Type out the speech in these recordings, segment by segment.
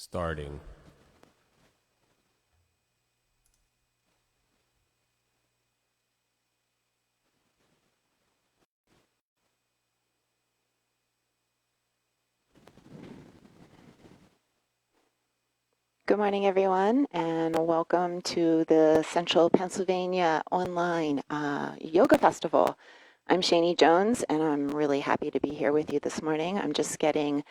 Starting. Good morning, everyone, and welcome to the Central Pennsylvania Online Yoga Festival. I'm Shani Jones, and I'm really happy to be here with you this morning. I'm just getting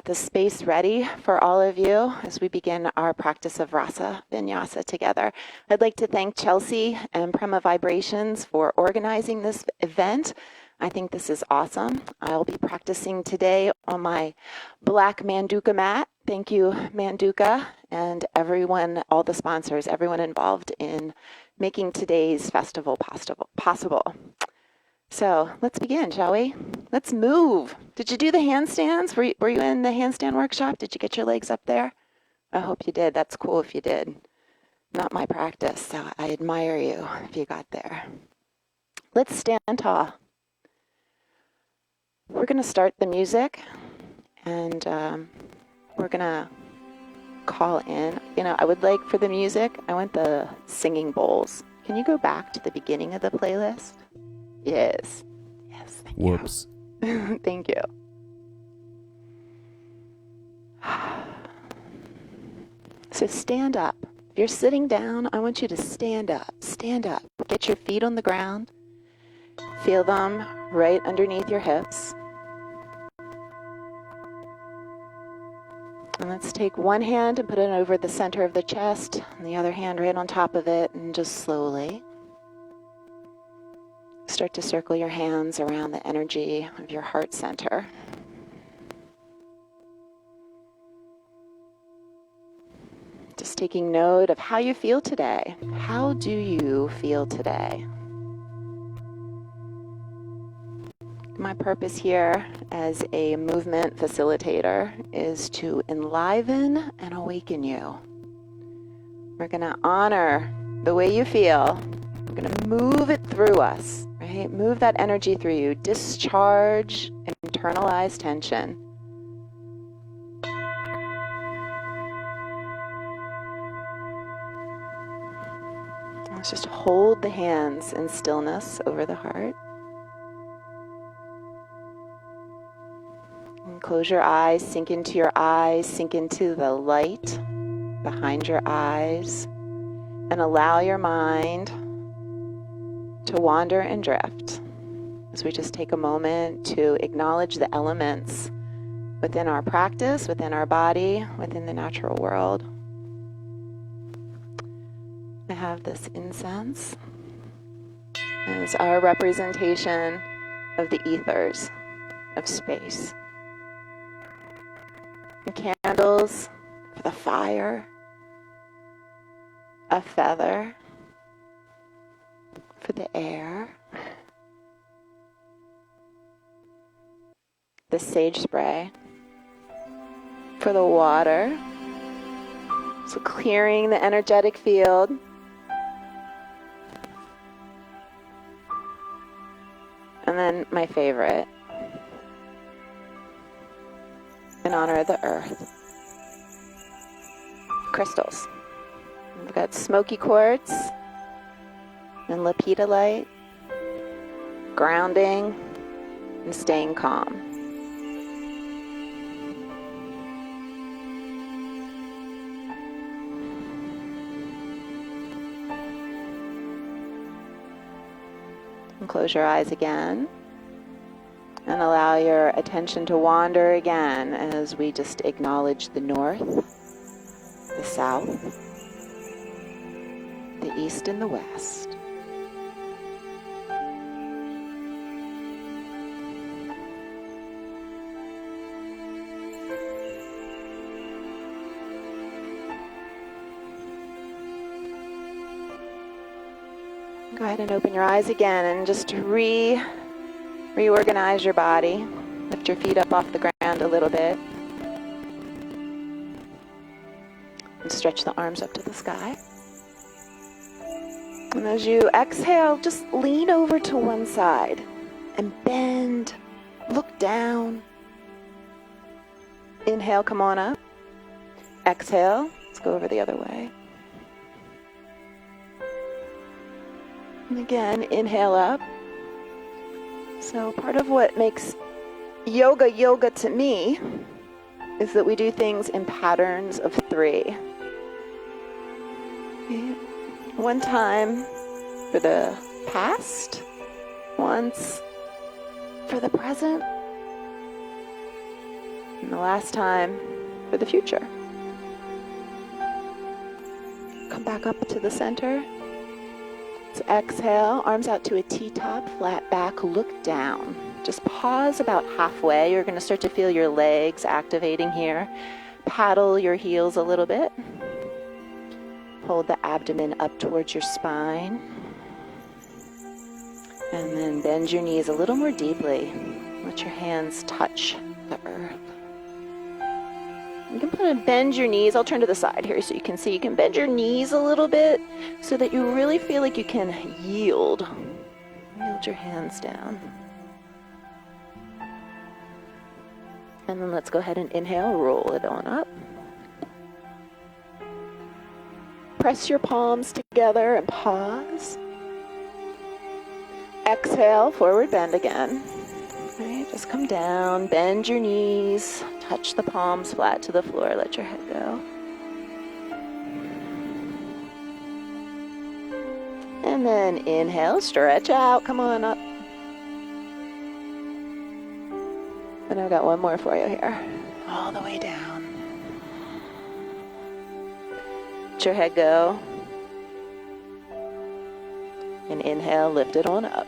the space ready for all of you as we begin our practice of Rasa Vinyasa together. I'd like to thank Chelsea and Prema Vibrations for organizing this event. I think this is awesome. I'll be practicing today on my black Manduka mat. Thank you, Manduka, and everyone, all the sponsors, everyone involved in making today's festival possible. So let's begin, shall we? Let's move. Did you do the handstands? Were you in the handstand workshop? Did you get your legs up there? I hope you did. That's cool if you did. Not my practice, so I admire you if you got there. Let's stand tall. We're going to start the music, and we're going to call in. You know, I would like for the music, I want the singing bowls. Can you go back to the beginning of the playlist? Yes. Yes, thank you. Whoops. Thank you. So stand up. If you're sitting down, I want you to stand up. Stand up. Get your feet on the ground. Feel them right underneath your hips. And let's take one hand and put it over the center of the chest, and the other hand right on top of it, and just slowly start to circle your hands around the energy of your heart center. Just taking note of how you feel today. How do you feel today? My purpose here as a movement facilitator is to enliven and awaken you. We're going to honor the way you feel. We're going to move it through us, right? Move that energy through you. Discharge internalized tension. Let's just hold the hands in stillness over the heart. And close your eyes, sink into your eyes, sink into the light behind your eyes, and allow your mind to wander and drift as we just take a moment to acknowledge the elements within our practice, within our body, within the natural world. I have this incense as our representation of the ethers of space. And candles for the fire, a feather for the air, the sage spray for the water, so clearing the energetic field, and then my favorite, in honor of the earth, crystals. We've got smoky quartz and lepidolite, grounding and staying calm. And close your eyes again. And allow your attention to wander again as we just acknowledge the north, the south, the east, and the west. Go ahead and open your eyes again and just reorganize your body. Lift your feet up off the ground a little bit. And stretch the arms up to the sky. And as you exhale, just lean over to one side and bend. Look down. Inhale, come on up. Exhale. Let's go over the other way. And again, inhale up. So part of what makes yoga to me is that we do things in patterns of 3. Okay. One time for the past, once for the present, and the last time for the future. Come back up to the center. Let's exhale, arms out to a T-top, flat back, look down. Just pause about halfway. You're going to start to feel your legs activating here. Paddle your heels a little bit. Hold the abdomen up towards your spine. And then bend your knees a little more deeply. Let your hands touch the earth. You can bend your knees. I'll turn to the side here so you can see. You can bend your knees a little bit so that you really feel like you can yield. Yield your hands down. And then let's go ahead and inhale, roll it on up. Press your palms together and pause. Exhale, forward bend again. Right, just come down, bend your knees, touch the palms flat to the floor, let your head go. And then inhale, stretch out, come on up. And I've got one more for you here. All the way down. Let your head go. And inhale, lift it on up.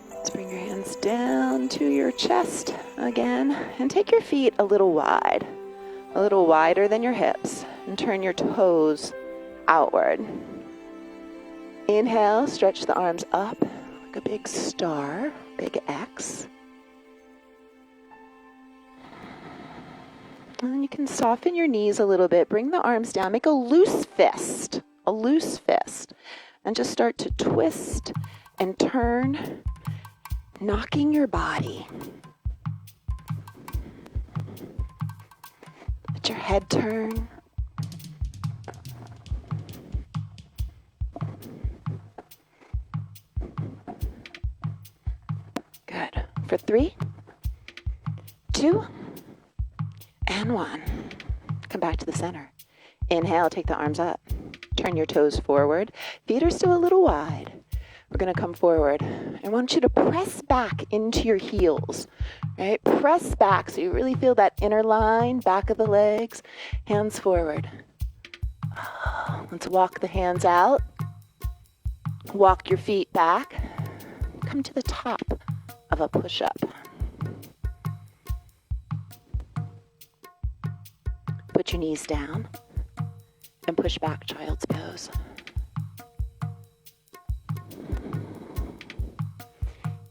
Let's bring your hands down to your chest again. And take your feet a little wide. A little wider than your hips. And turn your toes outward. Inhale, stretch the arms up like a big star, big X. And then you can soften your knees a little bit. Bring the arms down. Make a loose fist. And just start to twist and turn, knocking your body. Let your head turn. Good. For 3, 2, and 1. Come back to the center. Inhale, take the arms up. Turn your toes forward. Feet are still a little wide. We're going to come forward. I want you to press back into your heels, right? Press back so you really feel that inner line, back of the legs, hands forward. Let's walk the hands out. Walk your feet back. Come to the top of a push-up. Put your knees down and push back, child's pose.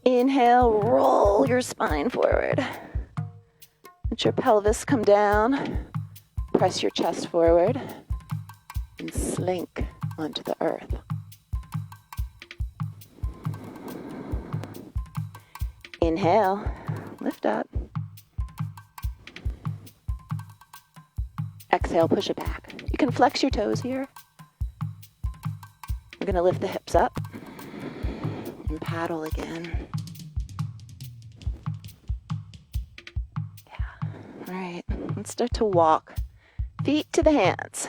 Inhale, roll your spine forward. Let your pelvis come down. Press your chest forward and slink onto the earth. Inhale, lift up. Exhale, push it back. You can flex your toes here. We're going to lift the hips up and paddle again. Yeah. All right. Let's start to walk. Feet to the hands.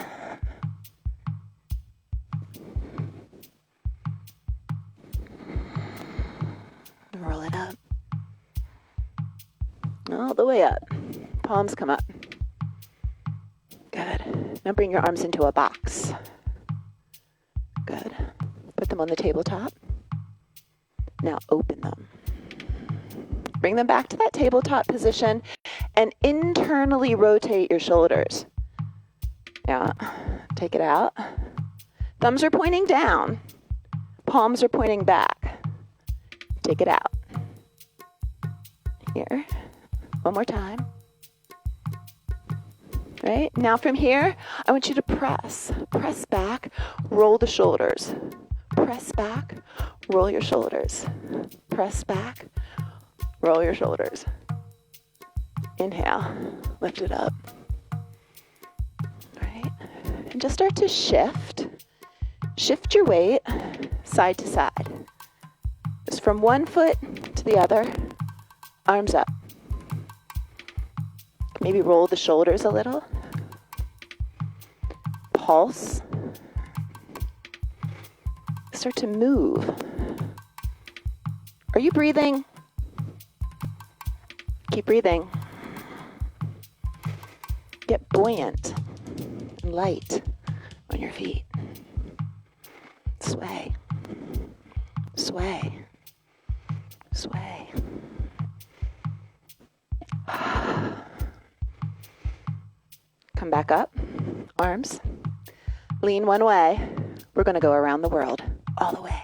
Roll it up. All the way up. Palms come up. Good. Now bring your arms into a box. Good. Put them on the tabletop. Now open them. Bring them back to that tabletop position and internally rotate your shoulders. Yeah. Take it out. Thumbs are pointing down. Palms are pointing back. Take it out. Here. One more time. Right? Now from here, I want you to press. Press back, roll the shoulders. Press back, roll your shoulders. Press back, roll your shoulders. Inhale, lift it up. All right, and just start to shift. Shift your weight side to side. Just from one foot to the other, arms up. Maybe roll the shoulders a little. Pulse. Start to move. Are you breathing? Keep breathing. Get buoyant and light on your feet. Sway. Sway. Sway. Come back up. Arms. Lean one way. We're going to go around the world. All the way.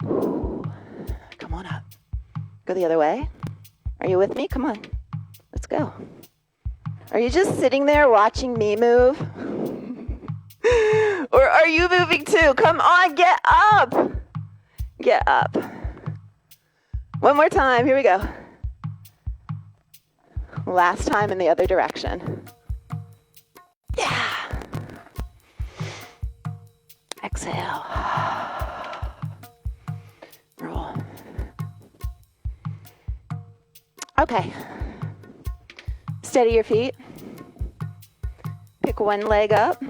Ooh. Come on up. Go the other way. Are you with me? Come on. Let's go. Are you just sitting there watching me move? Or are you moving too? Come on, get up. Get up. One more time. Here we go. Last time in the other direction. Yeah. Exhale. Roll. Okay. Steady your feet. Pick one leg up.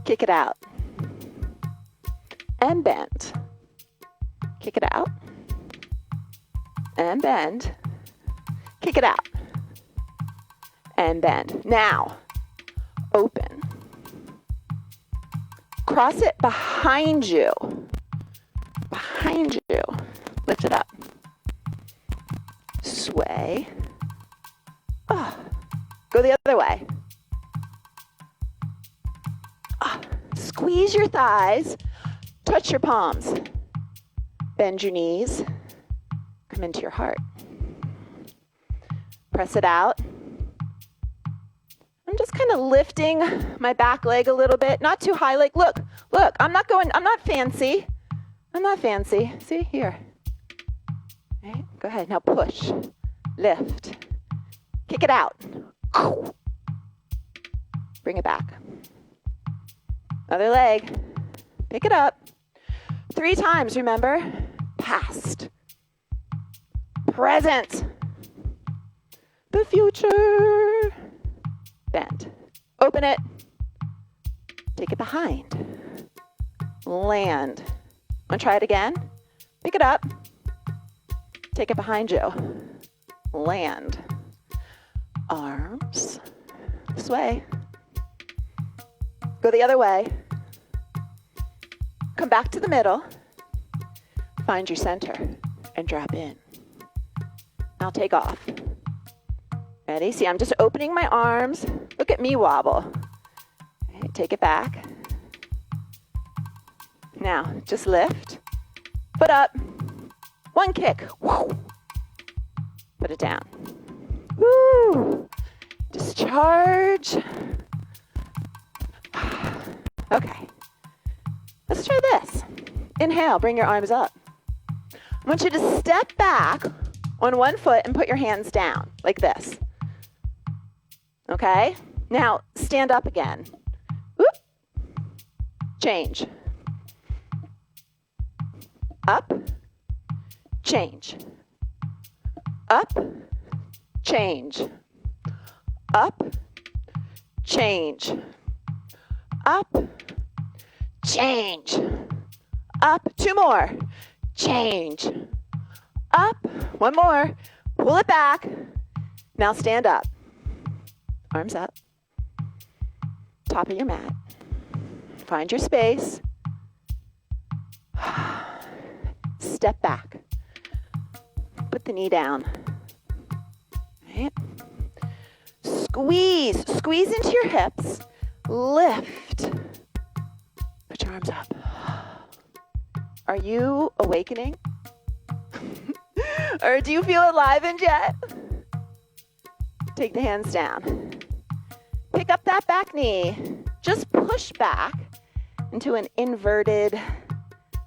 Kick it out. And bend. Kick it out. And bend. Kick it out. And bend. Now, open. Cross it behind you. Behind you. Lift it up. Sway. Oh. Go the other way. Oh. Squeeze your thighs. Touch your palms. Bend your knees. Come into your heart. Press it out. I'm just kind of lifting my back leg a little bit. Not too high. Like, look, I'm not fancy. I'm not fancy. See, here. Right, go ahead. Now push. Lift. Kick it out. Bring it back. Other leg. Pick it up. 3 times, remember? Past. Present. The future. Bend. Open it. Take it behind. Land. Want to try it again? Pick it up. Take it behind you. Land. Arms. Sway. Go the other way. Come back to the middle. Find your center and drop in. Now take off. Ready? See, I'm just opening my arms. Look at me wobble. Okay, take it back. Now, just lift. Foot up. One kick. Whoa. Put it down. Woo. Discharge. Okay. Let's try this. Inhale, bring your arms up. I want you to step back on one foot and put your hands down, like this. Okay? Now, stand up again. Whoop. Change. Up. Change. Up. Change. Up. Change. Up. Change. Up. 2 more. Change. Up. 1 more. Pull it back. Now stand up. Arms up. Top of your mat. Find your space. Step back. Put the knee down. Right. Squeeze. Squeeze into your hips. Lift. Put your arms up. Are you awakening? Or do you feel alive yet? Take the hands down. Pick up that back knee. Just push back into an inverted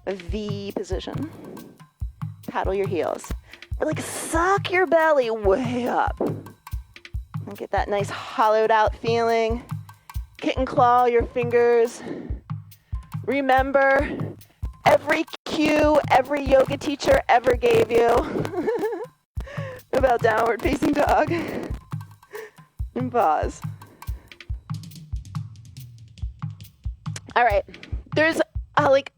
V position. Paddle your heels. Like suck your belly way up. And get that nice hollowed out feeling. Kitten claw your fingers. Remember every cue every yoga teacher ever gave you about downward facing dog. And pause. All right, there's like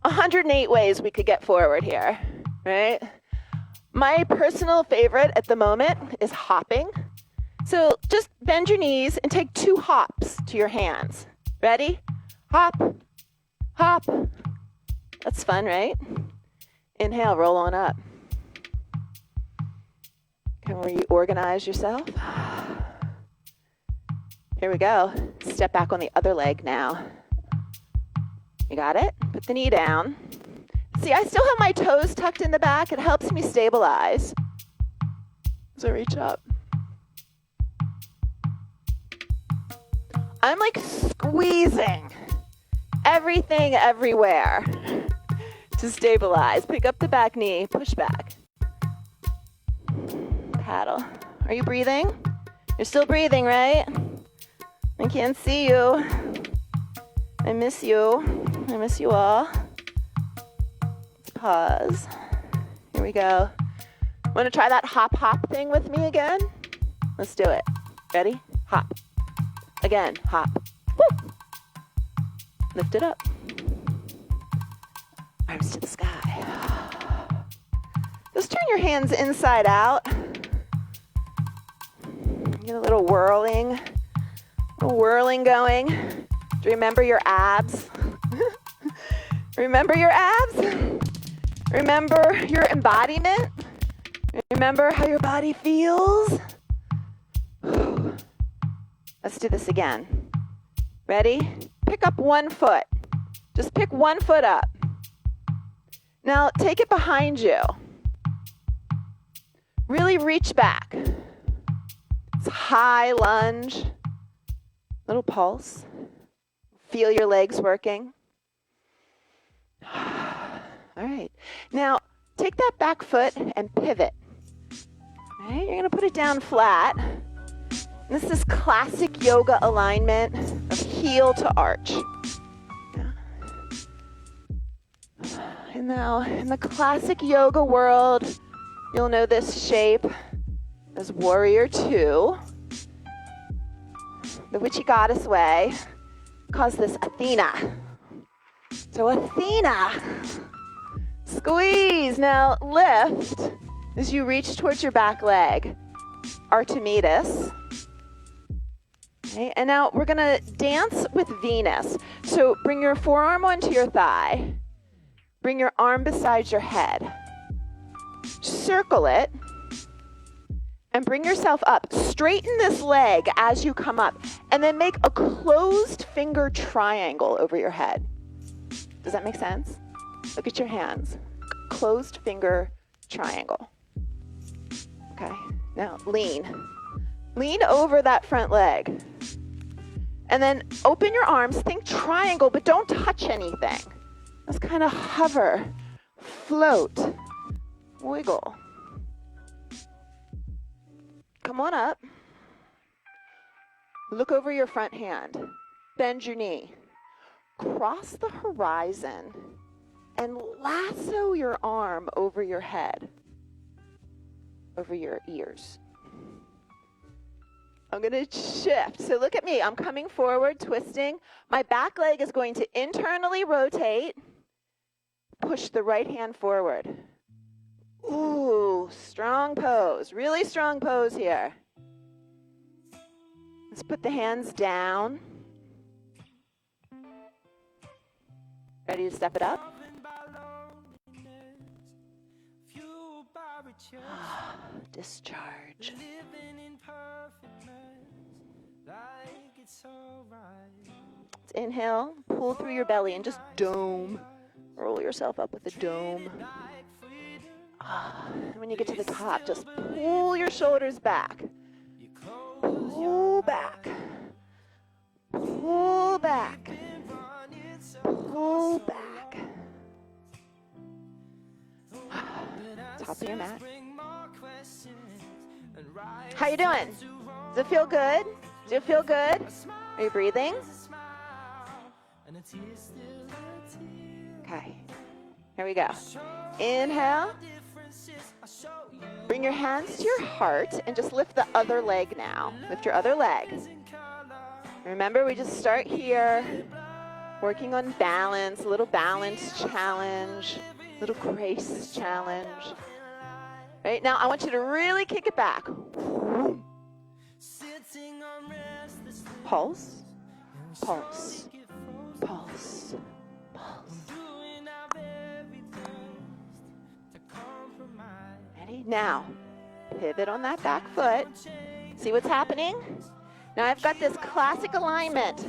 108 ways we could get forward here, right? My personal favorite at the moment is hopping. So just bend your knees and take 2 hops to your hands. Ready? Hop, hop. That's fun, right? Inhale, roll on up. Can you reorganize yourself? Here we go. Step back on the other leg now. You got it? Put the knee down. See, I still have my toes tucked in the back. It helps me stabilize as I reach up. I'm like squeezing everything everywhere to stabilize. Pick up the back knee, push back. Paddle. Are you breathing? You're still breathing, right? I can't see you. I miss you. I miss you all. Let's pause. Here we go. Want to try that hop hop thing with me again? Let's do it. Ready? Hop. Again, hop. Woo! Lift it up. Arms to the sky. Just turn your hands inside out. Get a little whirling going. Do you remember your abs? Remember your abs? Remember your embodiment? Remember how your body feels? Let's do this again. Ready? Pick up 1 foot. Just pick 1 foot up. Now take it behind you. Really reach back. It's high lunge. Little pulse. Feel your legs working. All right. Now take that back foot and pivot. All right, you're going to put it down flat. This is classic yoga alignment of heel to arch. And now, in the classic yoga world, you'll know this shape as Warrior 2. The witchy goddess way calls this Athena. So Athena, squeeze. Now lift as you reach towards your back leg. Archimedes. Okay, and now we're going to dance with Venus. So bring your forearm onto your thigh. Bring your arm beside your head. Circle it. And bring yourself up. Straighten this leg as you come up. And then make a closed finger triangle over your head. Does that make sense? Look at your hands. Closed finger triangle. Okay, now lean. Lean over that front leg. And then open your arms, think triangle, but don't touch anything. Just kind of hover, float, wiggle. Come on up. Look over your front hand. Bend your knee. Cross the horizon and lasso your arm over your head, over your ears. I'm going to shift. So look at me. I'm coming forward, twisting. My back leg is going to internally rotate. Push the right hand forward. Ooh, strong pose. Really strong pose here. Let's put the hands down. Ready to step it up? Discharge. Let's inhale, pull through your belly and just dome. Roll yourself up with a dome. And when you get to the top, just pull your shoulders back. Pull back. Pull back. Pull back. Top of your mat. How you doing? Does it feel good? Do you feel good? Are you breathing? Okay. Here we go. Inhale. Bring your hands to your heart and just lift the other leg now. Lift your other leg. Remember, we just start here, working on balance, a little balance challenge, little grace challenge. Right now, I want you to really kick it back. Pulse, pulse, pulse, pulse. Ready? Now, pivot on that back foot. See what's happening? Now I've got this classic alignment,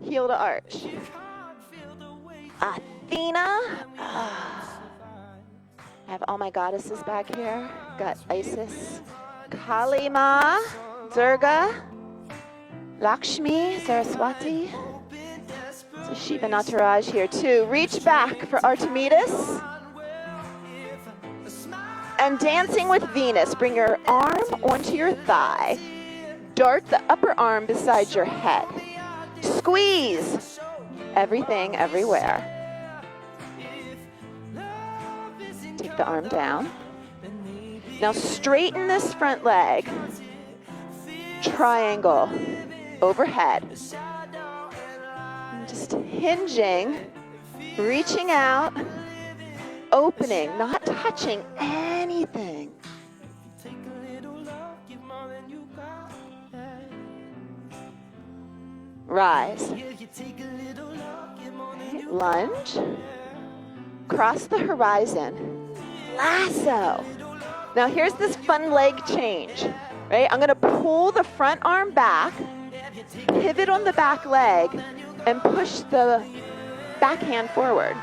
heel to arch. Athena. I have all my goddesses back here. Got Isis, Kali Ma, Durga, Lakshmi, Saraswati. So Shiva Nataraj here too. Reach back for Artemides. And dancing with Venus. Bring your arm onto your thigh. Dart the upper arm beside your head. Squeeze everything, everywhere. Take the arm down. Now straighten this front leg. Triangle overhead. And just hinging, reaching out, opening, not touching anything. Rise. Okay, lunge. Cross the horizon. Lasso. Now here's this fun leg change, right? I'm gonna pull the front arm back, pivot on the back leg, and push the back hand forward.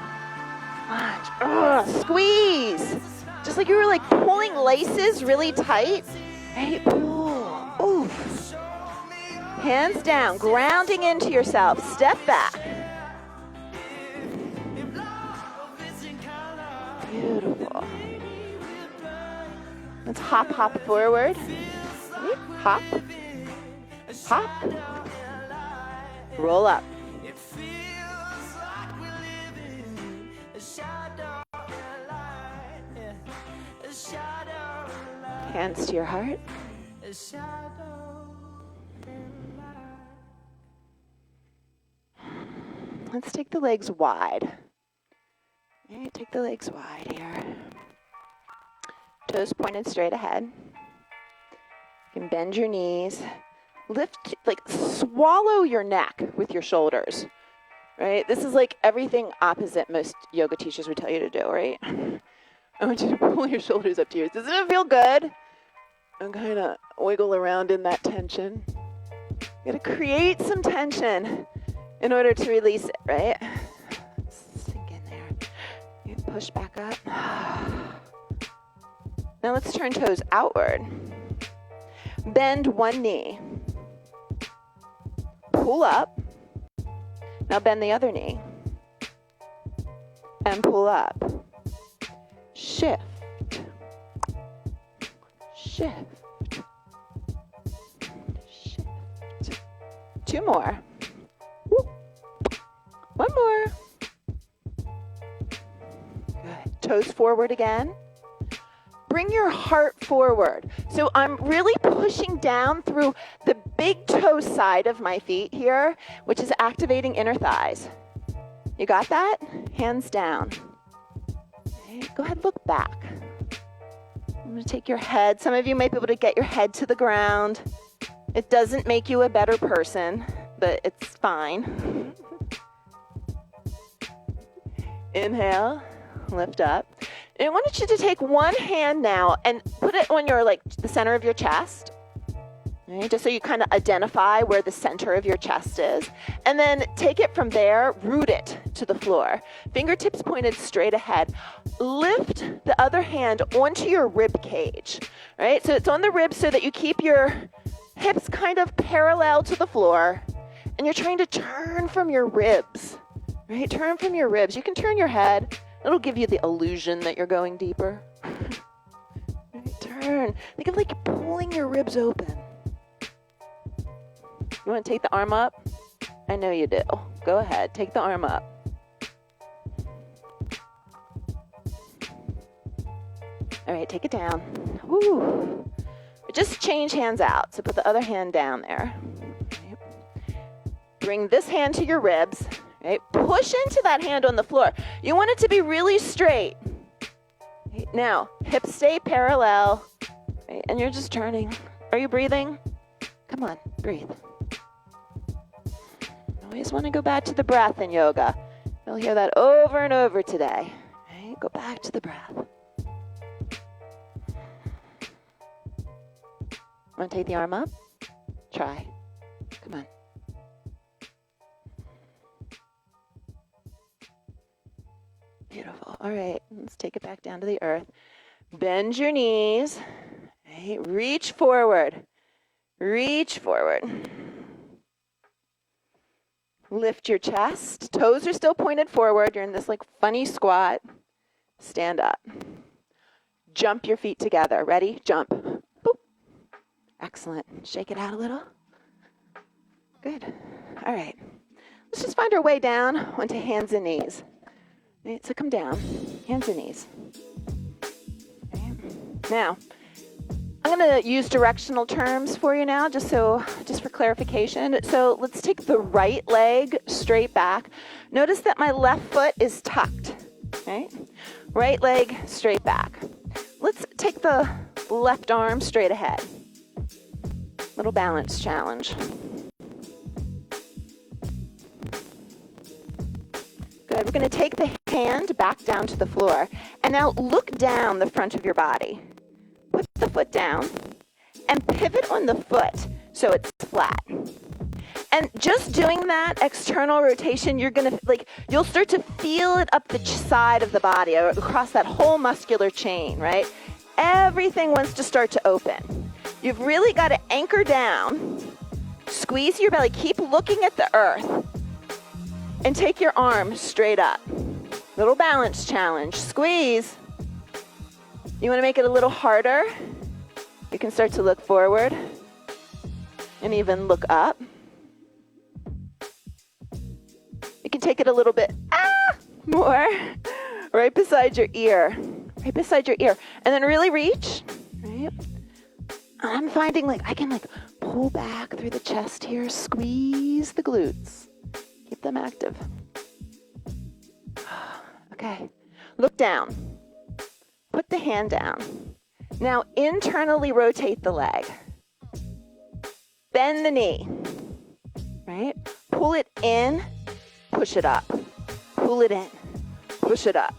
Lunge. Squeeze. Just like you were like pulling laces really tight, right? Pull. Oof. Hands down, grounding into yourself. Step back. Beautiful. Let's hop, hop forward. Hop. Hop. Roll up. Hands to your heart. Let's take the legs wide. Okay, take the legs wide here. Toes pointed straight ahead. You can bend your knees. Lift, like swallow your neck with your shoulders, right? This is like everything opposite most yoga teachers would tell you to do, right? I want you to pull your shoulders up to yours. Doesn't it feel good? And kind of wiggle around in that tension. You gotta create some tension in order to release it, right? Sink in there. You push back up. Now let's turn toes outward. Bend one knee. Pull up. Now bend the other knee. And pull up. Shift. Shift. Shift. Two more. Woo. One more. Good. Toes forward again. Bring your heart forward. So I'm really pushing down through the big toe side of my feet here, which is activating inner thighs. You got that? Hands down. Okay, go ahead, look back. I'm going to take your head. Some of you might be able to get your head to the ground. It doesn't make you a better person, but it's fine. Inhale, lift up. And I want you to take one hand now and put it on your, like, the center of your chest. Right? Just so you kind of identify where the center of your chest is. And then take it from there, root it to the floor. Fingertips pointed straight ahead. Lift the other hand onto your rib cage. Right? So it's on the ribs so that you keep your hips kind of parallel to the floor. And you're trying to turn from your ribs. Right? Turn from your ribs. You can turn your head. It'll give you the illusion that you're going deeper. Right? turn. Think of like pulling your ribs open. You want to take the arm up? I know you do. Go ahead. Take the arm up. All right, take it down. Woo. Just change hands out. So put the other hand down there. Right. Bring this hand to your ribs. Right. Push into that hand on the floor. You want it to be really straight. Right. Now, hips stay parallel. Right. And you're just turning. Are you breathing? Come on, breathe. Always want to go back to the breath in yoga. You'll hear that over and over today. Right? Go back to the breath. Want to take the arm up? Try. Come on. Beautiful. All right, let's take it back down to the earth. Bend your knees. Right? Reach forward. Reach forward. Lift your chest. Toes are still pointed forward. You're in this like funny squat. Stand up. Jump your feet together. Ready? Jump. Boop. Excellent. Shake it out a little. Good. All right. Let's just find our way down onto hands and knees. Right, so come down. Hands and knees. Right. Now, I'm going to use directional terms for you now, just for clarification. So let's take the right leg straight back. Notice that my left foot is tucked. Right? Right leg straight back. Let's take the left arm straight ahead. Little balance challenge. Good. We're going to take the hand back down to the floor. And now look down the front of your body. Put the foot down and pivot on the foot so it's flat. And just doing that external rotation, you'll start to feel it up the side of the body, across that whole muscular chain, right? Everything wants to start to open. You've really got to anchor down, squeeze your belly, keep looking at the earth, and take your arm straight up. Little balance challenge. Squeeze. You want to make it a little harder? You can start to look forward and even look up. You can take it a little bit more right beside your ear. Right beside your ear. And then really reach. Right? I'm finding I can pull back through the chest here, squeeze the glutes. Keep them active. Okay. Look down. Put the hand down. Now internally rotate the leg. Bend the knee. Right? Pull it in, push it up. Pull it in, push it up.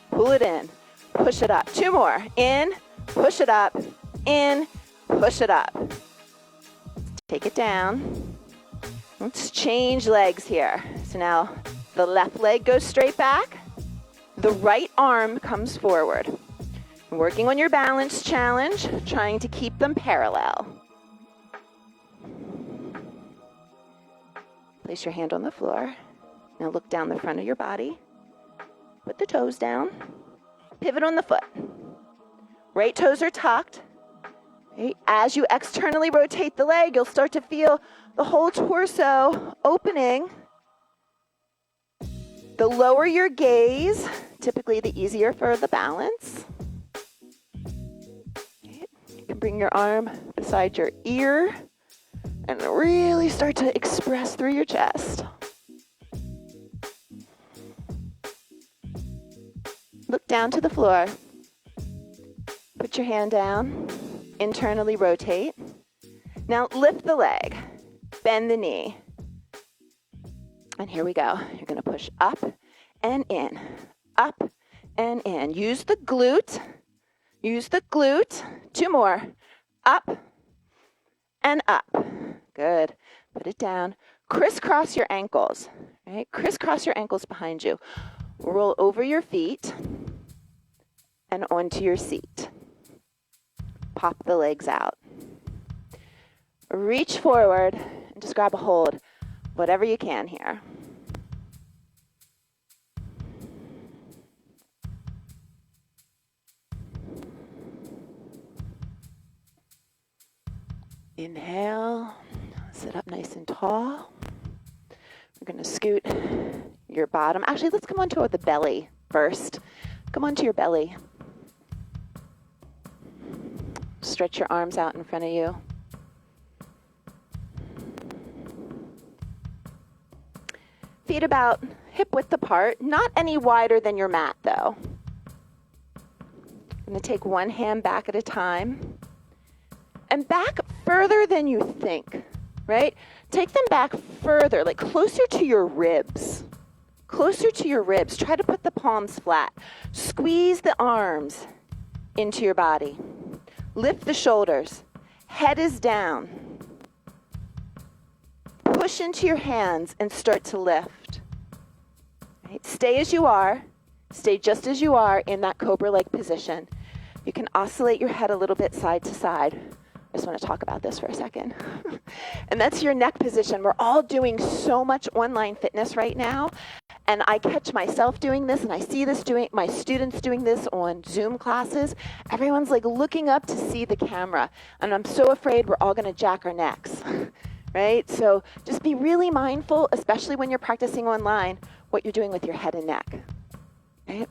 Pull it in, push it up. Two more. In, push it up. In, push it up. Take it down. Let's change legs here. So now the left leg goes straight back. The right arm comes forward. Working on your balance challenge, trying to keep them parallel. Place your hand on the floor. Now look down the front of your body. Put the toes down. Pivot on the foot. Right toes are tucked. Okay. As you externally rotate the leg, you'll start to feel the whole torso opening. The lower your gaze, typically the easier for the balance. Okay. You can bring your arm beside your ear and really start to express through your chest. Look down to the floor. Put your hand down. Internally rotate. Now lift the leg. Bend the knee. And here we go. You're going to push up and in. Up and in. Use the glute. Use the glute. Two more. Up and up. Good. Put it down. Crisscross your ankles. Right? Crisscross your ankles behind you. Roll over your feet and onto your seat. Pop the legs out. Reach forward and just grab a hold, whatever you can here. Inhale, sit up nice and tall. We're going to scoot your bottom. Actually, let's come onto the belly first. Come onto your belly. Stretch your arms out in front of you. Feet about hip width apart, not any wider than your mat though. I'm going to take one hand back at a time. And back further than you think, right? Take them back further, like closer to your ribs. Closer to your ribs. Try to put the palms flat. Squeeze the arms into your body. Lift the shoulders. Head is down. Push into your hands and start to lift. Right? Stay as you are. Stay just as you are in that cobra-like position. You can oscillate your head a little bit side to side. I just want to talk about this for a second. And that's your neck position. We're all doing so much online fitness right now. And I catch myself doing this, and I see this my students doing this on Zoom classes. Everyone's like looking up to see the camera. And I'm so afraid we're all going to jack our necks, right? So just be really mindful, especially when you're practicing online, what you're doing with your head and neck, right?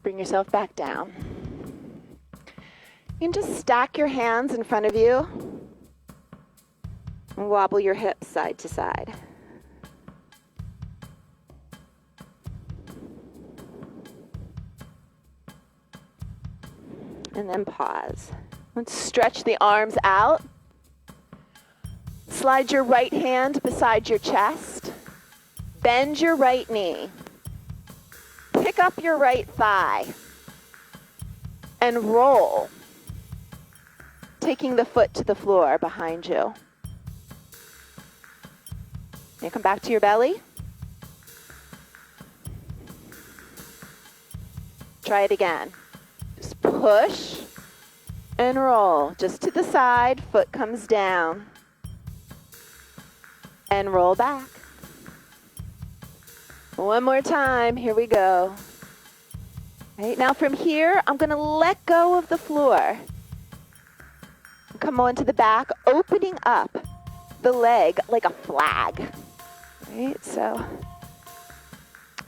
Bring yourself back down. You can just stack your hands in front of you and wobble your hips side to side. And then pause. Let's stretch the arms out. Slide your right hand beside your chest. Bend your right knee. Pick up your right thigh and roll, taking the foot to the floor behind you. Now come back to your belly. Try it again. Just push and roll. Just to the side, foot comes down. And roll back. One more time, here we go. Right, now from here, I'm gonna let go of the floor. Come onto the back, opening up the leg like a flag. Right, so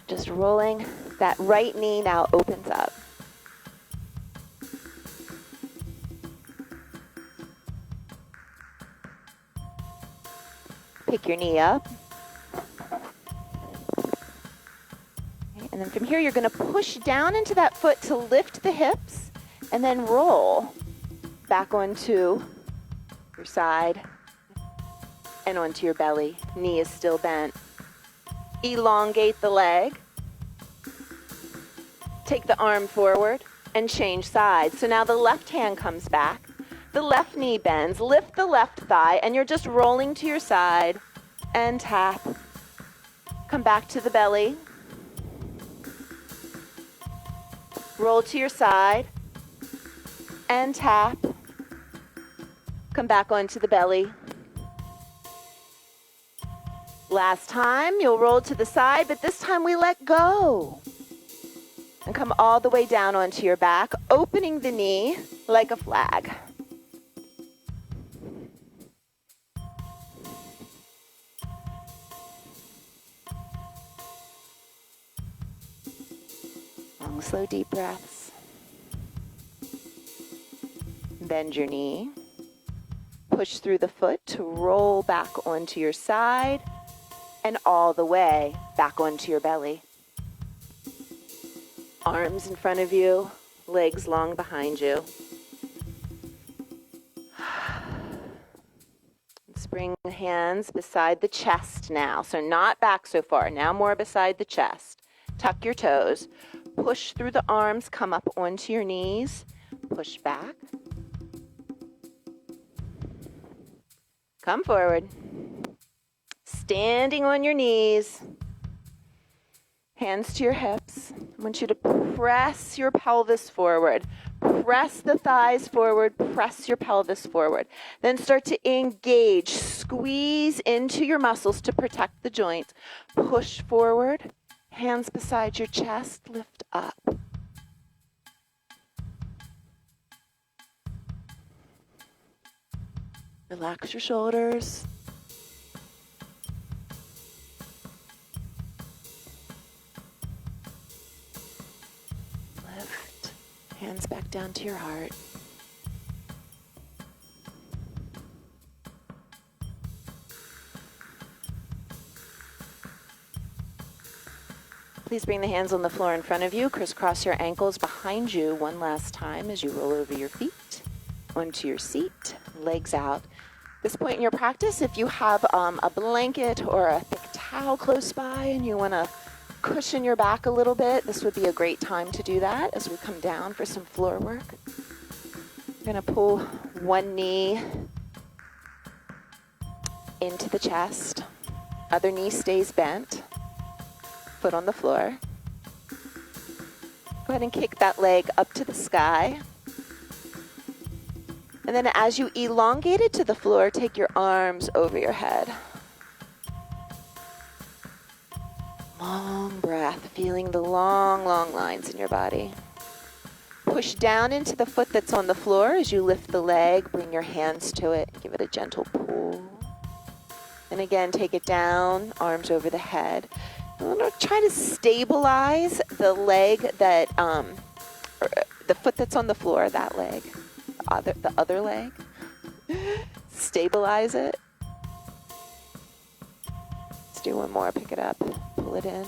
just rolling, that right knee now opens up. Pick your knee up. And then from here, you're going to push down into that foot to lift the hips and then roll back onto your side and onto your belly. Knee is still bent. Elongate the leg. Take the arm forward and change sides. So now the left hand comes back. The left knee bends. Lift the left thigh, and you're just rolling to your side and tap. Come back to the belly. Roll to your side and tap. Come back onto the belly. Last time, you'll roll to the side, but this time we let go. And come all the way down onto your back, opening the knee like a flag. Long, slow, deep breaths. Bend your knee. Push through the foot to roll back onto your side and all the way back onto your belly. Arms in front of you, legs long behind you. Let's bring the hands beside the chest now. So not back so far, now more beside the chest. Tuck your toes. Push through the arms, come up onto your knees. Push back. Come forward. Standing on your knees. Hands to your hips. I want you to press your pelvis forward. Press the thighs forward. Press your pelvis forward. Then start to engage. Squeeze into your muscles to protect the joints. Push forward. Hands beside your chest. Lift up. Relax your shoulders. Lift hands back down to your heart. Please bring the hands on the floor in front of you. Crisscross your ankles behind you one last time as you roll over your feet onto your seat, legs out. At this point in your practice, if you have a blanket or a thick towel close by and you want to cushion your back a little bit, this would be a great time to do that as we come down for some floor work. You're going to pull one knee into the chest. Other knee stays bent. Foot on the floor. Go ahead and kick that leg up to the sky. And then as you elongate it to the floor, take your arms over your head. Long breath, feeling the long, long lines in your body. Push down into the foot that's on the floor as you lift the leg. Bring your hands to it. Give it a gentle pull. And again, take it down, arms over the head. I'm going to try to stabilize the leg that, or the foot that's on the floor, that leg, the other leg. Stabilize it. Let's do one more. Pick it up, pull it in.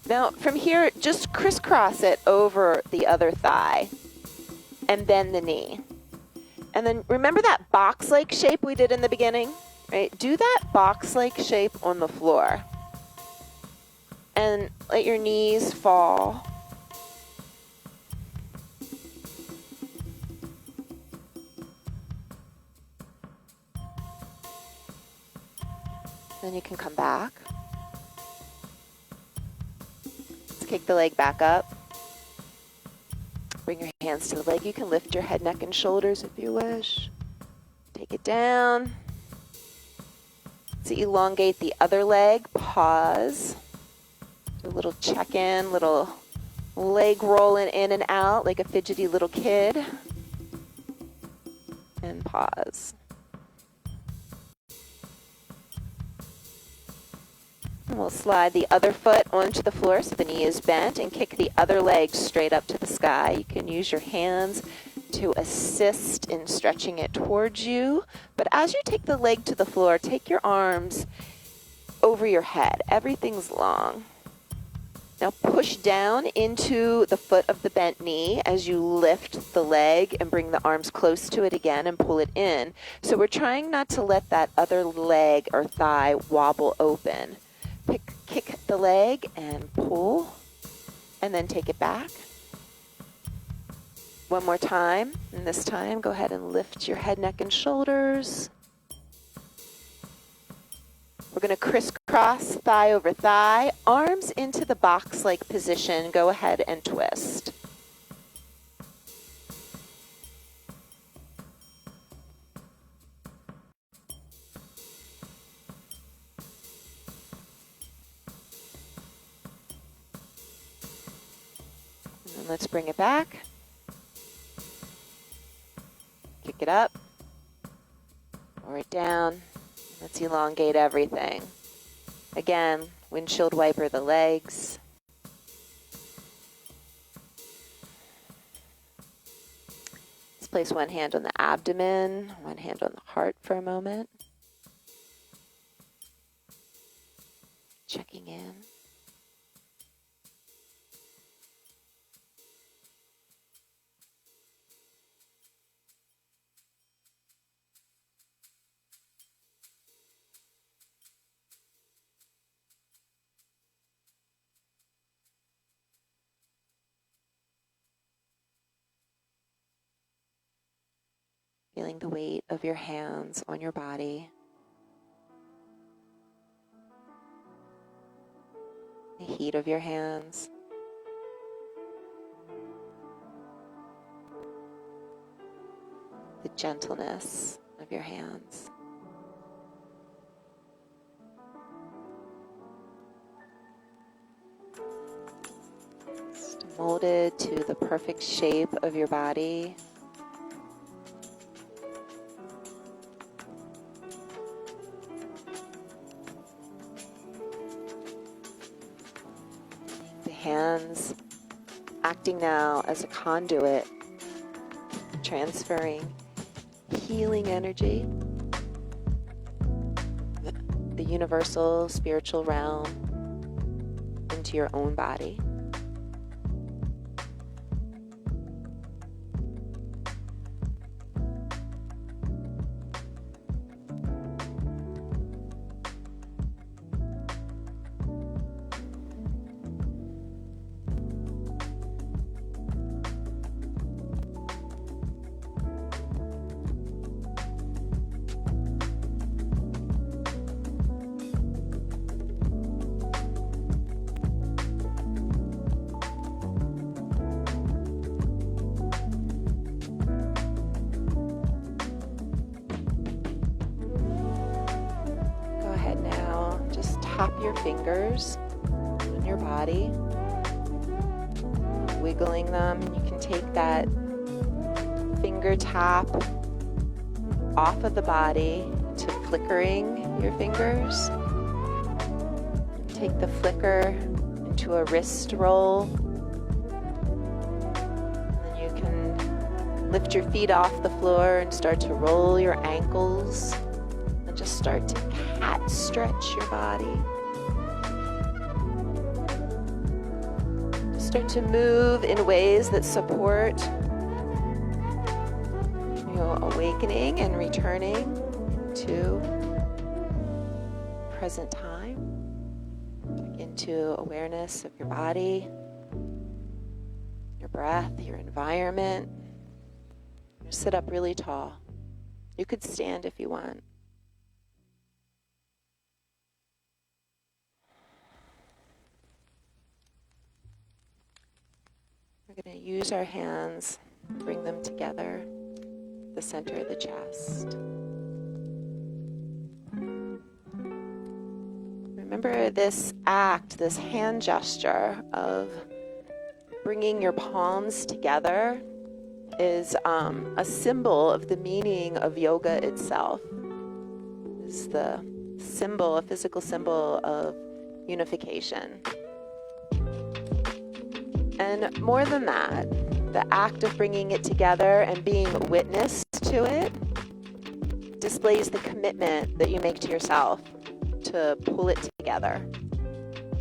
Now, from here, just crisscross it over the other thigh and then the knee. And then remember that box-like shape we did in the beginning, right? Do that box-like shape on the floor. And let your knees fall. Then you can come back. Let's kick the leg back up. Bring your hands to the leg. You can lift your head, neck, and shoulders if you wish. Take it down. So elongate the other leg. Pause. A little check-in, little leg rolling in and out like a fidgety little kid. And pause. And we'll slide the other foot onto the floor so the knee is bent and kick the other leg straight up to the sky. You can use your hands to assist in stretching it towards you. But as you take the leg to the floor, take your arms over your head. Everything's long. Now push down into the foot of the bent knee as you lift the leg and bring the arms close to it again and pull it in. So we're trying not to let that other leg or thigh wobble open. Kick the leg and pull, and then take it back. One more time, and this time go ahead and lift your head, neck, and shoulders. We're going to crisscross thigh over thigh, arms into the box-like position. Go ahead and twist. And let's bring it back. Kick it up, or it down. Let's elongate everything. Again, windshield wiper the legs. Let's place one hand on the abdomen, one hand on the heart for a moment. Checking in. Feeling the weight of your hands on your body. The heat of your hands. The gentleness of your hands. Just molded to the perfect shape of your body. hands acting now as a conduit, transferring healing energy, the universal spiritual realm into your own body. Tap your fingers on your body, wiggling them. You can take that finger tap off of the body to flickering your fingers. Take the flicker into a wrist roll. And then you can lift your feet off the floor and start to roll your ankles. Just start to cat stretch your body. Start to move in ways that support awakening and returning to present time, into awareness of your body, your breath, your environment. Sit up really tall. You could stand if you want. We're going to use our hands, bring them together, the center of the chest. Remember this act, this hand gesture of bringing your palms together is a symbol of the meaning of yoga itself. It's the symbol, a physical symbol of unification. And more than that, the act of bringing it together and being witness to it displays the commitment that you make to yourself to pull it together,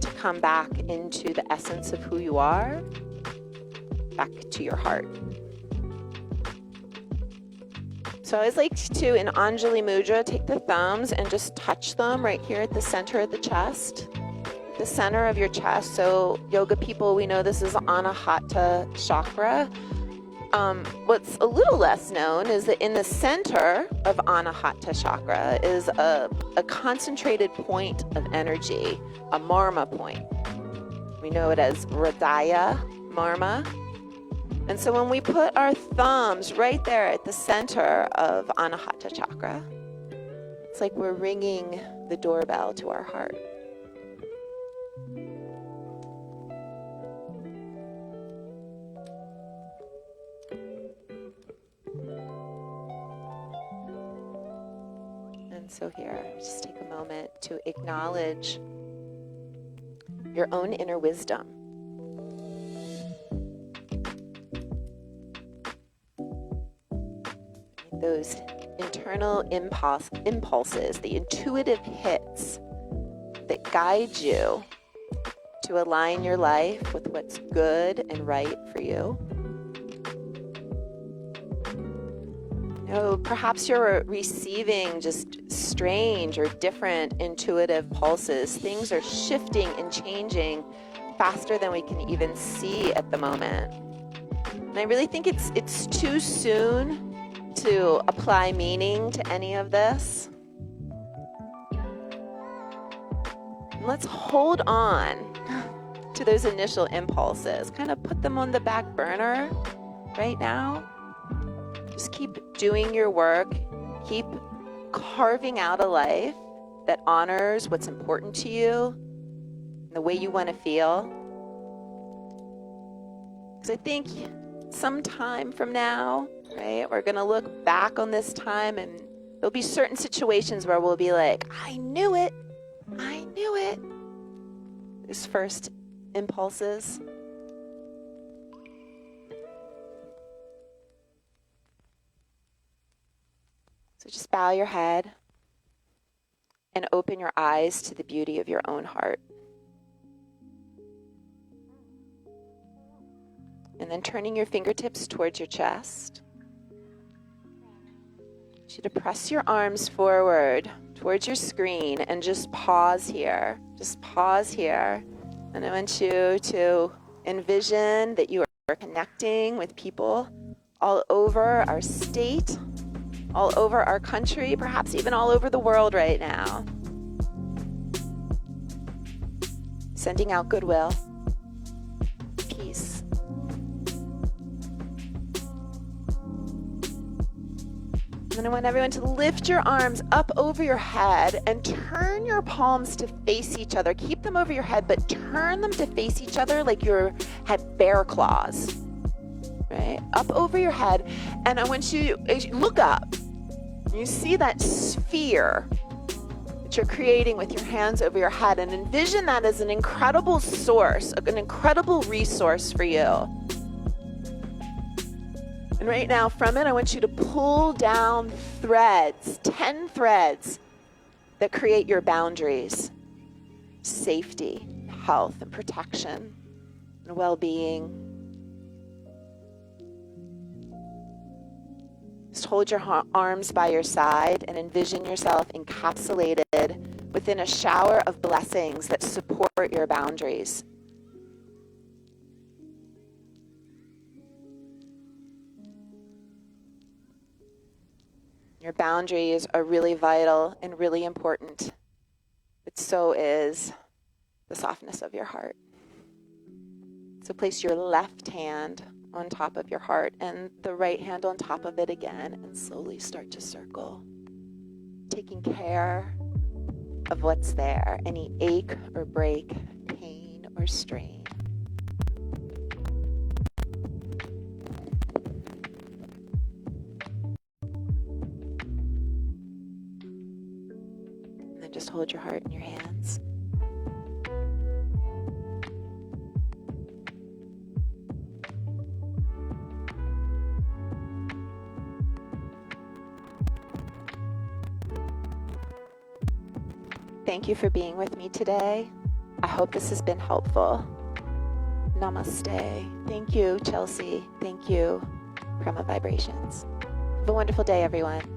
to come back into the essence of who you are, back to your heart. So I always like to, in Anjali Mudra, take the thumbs and just touch them right here at the center of the chest. The center of your chest. So yoga people, we know this is Anahata chakra. What's a little less known is that in the center of Anahata chakra is a concentrated point of energy, a marma point. We know it as Hridaya marma. And so when we put our thumbs right there at the center of Anahata chakra, it's like we're ringing the doorbell to our heart. And so here, just take a moment to acknowledge your own inner wisdom. Those internal impulses, the intuitive hits that guide you to align your life with what's good and right for you. Perhaps you're receiving just strange or different intuitive pulses. Things are shifting and changing faster than we can even see at the moment. And I really think it's too soon to apply meaning to any of this. And let's hold on to those initial impulses. Kind of put them on the back burner right now. Just keep doing your work. Keep carving out a life that honors what's important to you, the way you want to feel. Because I think sometime from now, right, we're going to look back on this time and there'll be certain situations where we'll be like, I knew it. Those first impulses. So just bow your head and open your eyes to the beauty of your own heart. And then turning your fingertips towards your chest. I want you to press your arms forward towards your screen and just pause here. Just pause here. And I want you to envision that you are connecting with people all over our state, all over our country, perhaps even all over the world right now. Sending out goodwill, peace. And then I want everyone to lift your arms up over your head and turn your palms to face each other. Keep them over your head, but turn them to face each other like you had bear claws, right? Up over your head. And I want you to look up. You see that sphere that you're creating with your hands over your head, and envision that as an incredible source, an incredible resource for you. And right now from it, I want you to pull down threads, 10 threads that create your boundaries, safety, health, and protection, and well-being. Just hold your arms by your side and envision yourself encapsulated within a shower of blessings that support your boundaries. Your boundaries are really vital and really important, but so is the softness of your heart. So place your left hand on top of your heart and the right hand on top of it again, and slowly start to circle, taking care of what's there, any ache or break, pain or strain. And then just hold your heart in your hands. Thank you for being with me today. I hope this has been helpful. Namaste. Thank you, Chelsea. Thank you, Prema Vibrations. Have a wonderful day, everyone.